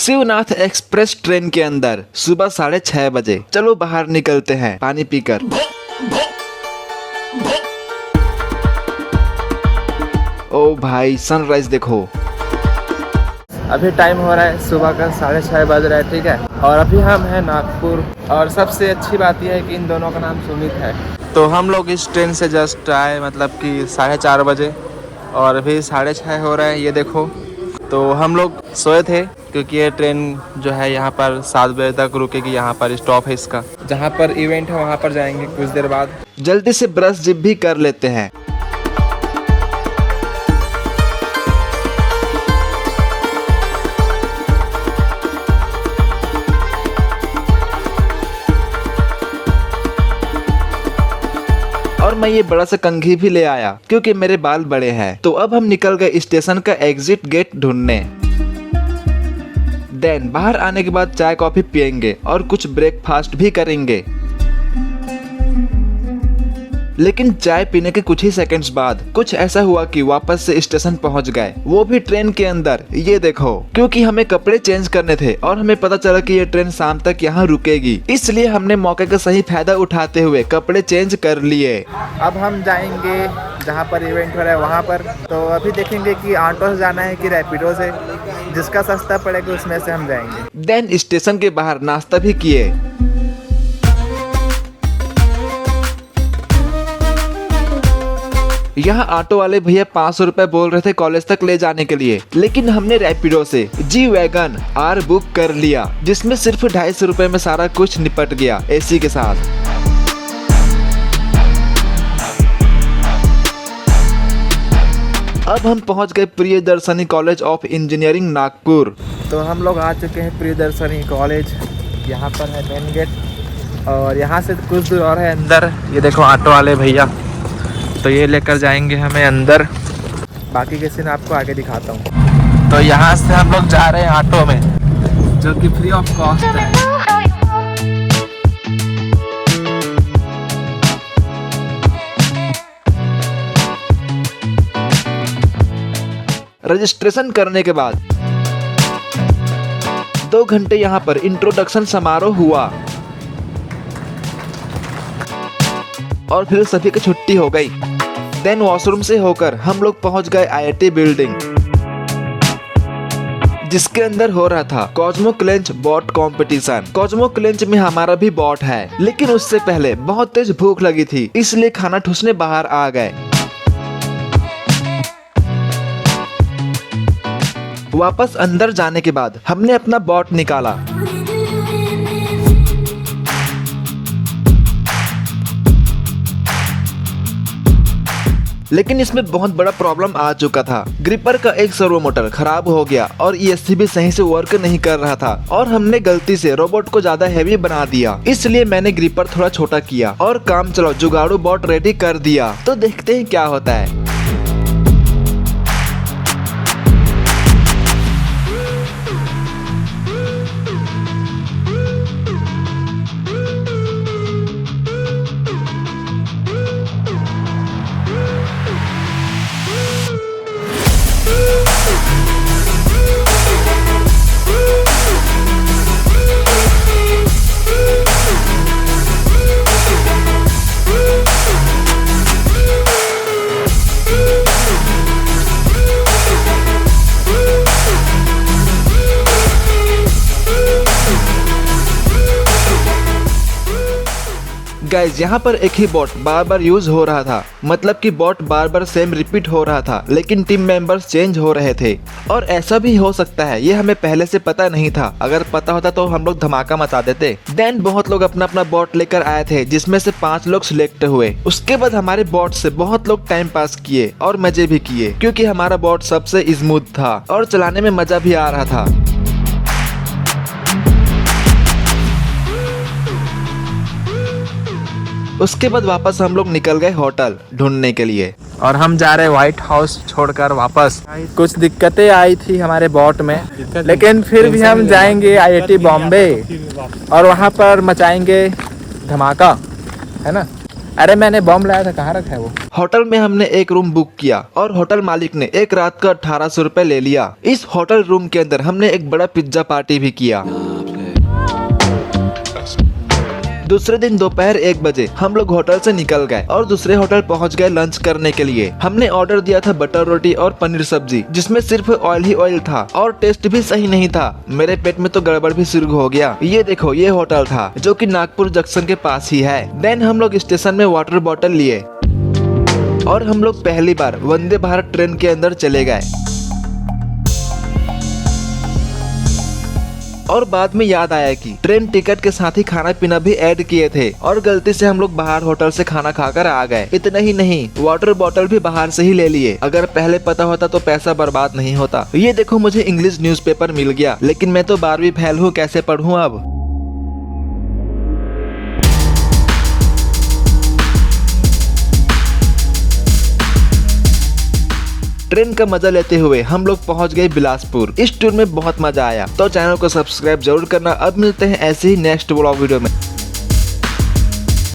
Shivnath express train के अंदर सुबह 6:30 बजे। चलो बाहर निकलते हैं पानी पीकर। ओ भाई सनराइज देखो। अभी टाइम हो रहा है सुबह का 6:30 बज रहा है, ठीक है। और अभी हम हैं नागपुर। और सबसे अच्छी बात यह है कि इन दोनों का नाम सुमित है। तो हम लोग इस ट्रेन से जस्ट आए, मतलब कि 4:30 बजे, और अभी 6:30 हो रहा है, ये देखो। तो हम लोग सोए थे क्योंकि ये ट्रेन जो है यहाँ पर 7 बजे तक रुकेगी। यहाँ पर स्टॉप है इसका, जहाँ पर इवेंट है वहाँ पर जाएंगे कुछ देर बाद। जल्दी से ब्रश जिप भी कर लेते हैं। और मैं ये बड़ा सा कंघी भी ले आया क्योंकि मेरे बाल बड़े हैं। तो अब हम निकल गए स्टेशन का एग्जिट गेट ढूंढने। देन बाहर आने के बाद चाय कॉफी पियेंगे और कुछ ब्रेकफास्ट भी करेंगे। लेकिन चाय पीने के कुछ ही सेकंड्स बाद कुछ ऐसा हुआ कि वापस से स्टेशन पहुंच गए, वो भी ट्रेन के अंदर। ये देखो, क्योंकि हमें कपड़े चेंज करने थे और हमें पता चला कि ये ट्रेन शाम तक यहाँ रुकेगी, इसलिए हमने मौके का सही फायदा उठाते हुए कपड़े चेंज कर लिए। अब हम जाएंगे जहाँ पर इवेंट हो रहा है वहाँ पर। तो अभी देखेंगे कि ऑटो से जाना है कि रैपिडो से, जिसका सस्ता पड़ेगा उसमें से हम जाएंगे। देन स्टेशन के बाहर नाश्ता भी किए। यहाँ ऑटो वाले भैया 500 रुपए बोल रहे थे कॉलेज तक ले जाने के लिए, लेकिन हमने रैपिडो से जी वैगन आर बुक कर लिया, जिसमें सिर्फ 250 रुपए में सारा कुछ निपट गया एसी के साथ। अब हम पहुंच गए Priyadarshini college of engineering Nagpur. तो हम लोग आ चुके हैं प्रियदर्शनी कॉलेज। यहाँ पर है मेन गेट और यहाँ से कुछ दूर और है अंदर। ये देखो ऑटो वाले भैया, तो ये लेकर जाएंगे हमें अंदर। बाकी के सीन आपको आगे दिखाता हूँ। तो यहाँ से हम लोग जा रहे हैं ऑटो में, जो कि फ्री ऑफ कॉस्ट है। रजिस्ट्रेशन करने के बाद 2 घंटे यहाँ पर इंट्रोडक्शन समारोह हुआ और फिर सभी की छुट्टी हो गई। देन वॉशरूम से होकर हम लोग पहुंच गए आईआईटी बिल्डिंग, जिसके अंदर हो रहा था Cosmo Clench bot competition. Cosmo Clench में हमारा भी बॉट है, लेकिन उससे पहले बहुत तेज भूख लगी थी, इसलिए खाना ठूसने बाहर आ गए। वापस अंदर जाने के बाद हमने अपना बॉट निकाला। लेकिन इसमें बहुत बड़ा प्रॉब्लम आ चुका था। ग्रिपर का एक सर्वो मोटर खराब हो गया और ESC भी सही से वर्क नहीं कर रहा था, और हमने गलती से रोबोट को ज्यादा हैवी बना दिया, इसलिए मैंने ग्रिपर थोड़ा छोटा किया और काम चलो जुगाड़ू बॉट रेडी कर दिया। तो देखते हैं क्या होता है। गाइज यहाँ पर एक he bought bar bar use हो रहा था, मतलब कि बॉट बार बार सेम रिपीट हो रहा था, लेकिन टीम मेंबर्स चेंज हो रहे थे। और ऐसा भी हो सकता है, ये हमें पहले से पता नहीं था। अगर पता होता तो हम लोग धमाका मचा देते। देन बहुत लोग अपना अपना बॉट लेकर आए थे, जिसमें से 5 लोग सिलेक्ट हुए। उसके बाद हमारे बॉट से बहुत लोग टाइम पास किए और मजे भी किए, क्योंकि हमारा बॉट सबसे स्मूथ था और चलाने में मजा भी आ रहा था। उसके बाद वापस हम लोग निकल गए होटल ढूंढने के लिए, और हम जा रहे हैं व्हाइट हाउस छोड़कर वापस। कुछ दिक्कतें आई थी हमारे बॉट में, लेकिन फिर भी हम जाएंगे IIT बॉम्बे और वहाँ पर मचाएंगे धमाका, है ना। अरे मैंने बॉम्ब लाया था, कहाँ रखा है वो? होटल में हमने एक रूम बुक किया और होटल मालिक ने एक रात का 1800 रुपए ले लिया। इस होटल रूम के अंदर हमने एक बड़ा पिज्जा पार्टी भी किया। दूसरे दिन दोपहर 1 बजे हम लोग होटल से निकल गए और दूसरे होटल पहुंच गए लंच करने के लिए। हमने ऑर्डर दिया था बटर रोटी और पनीर सब्जी, जिसमें सिर्फ ऑयल ही ऑयल था और टेस्ट भी सही नहीं था। मेरे पेट में तो गड़बड़ भी शुरू हो गया। ये देखो, ये होटल था जो कि नागपुर जंक्शन के पास ही है। देन हम लोग स्टेशन में वाटर बॉटल लिए और हम लोग पहली बार वंदे भारत ट्रेन के अंदर चले गए। और बाद में याद आया कि ट्रेन टिकट के साथ ही खाना पीना भी ऐड किए थे और गलती से हम लोग बाहर होटल से खाना खाकर आ गए। इतना ही नहीं, वाटर बॉटल भी बाहर से ही ले लिए। अगर पहले पता होता तो पैसा बर्बाद नहीं होता। ये देखो, मुझे इंग्लिश न्यूज़पेपर मिल गया, लेकिन मैं तो 12वीं फेल हूँ, कैसे पढ़ूँ अब। ट्रेन का मजा लेते हुए हम लोग पहुंच गए बिलासपुर। इस टूर में बहुत मजा आया, तो चैनल को सब्सक्राइब जरूर करना। अब मिलते हैं ऐसे ही नेक्स्ट व्लॉग वीडियो में।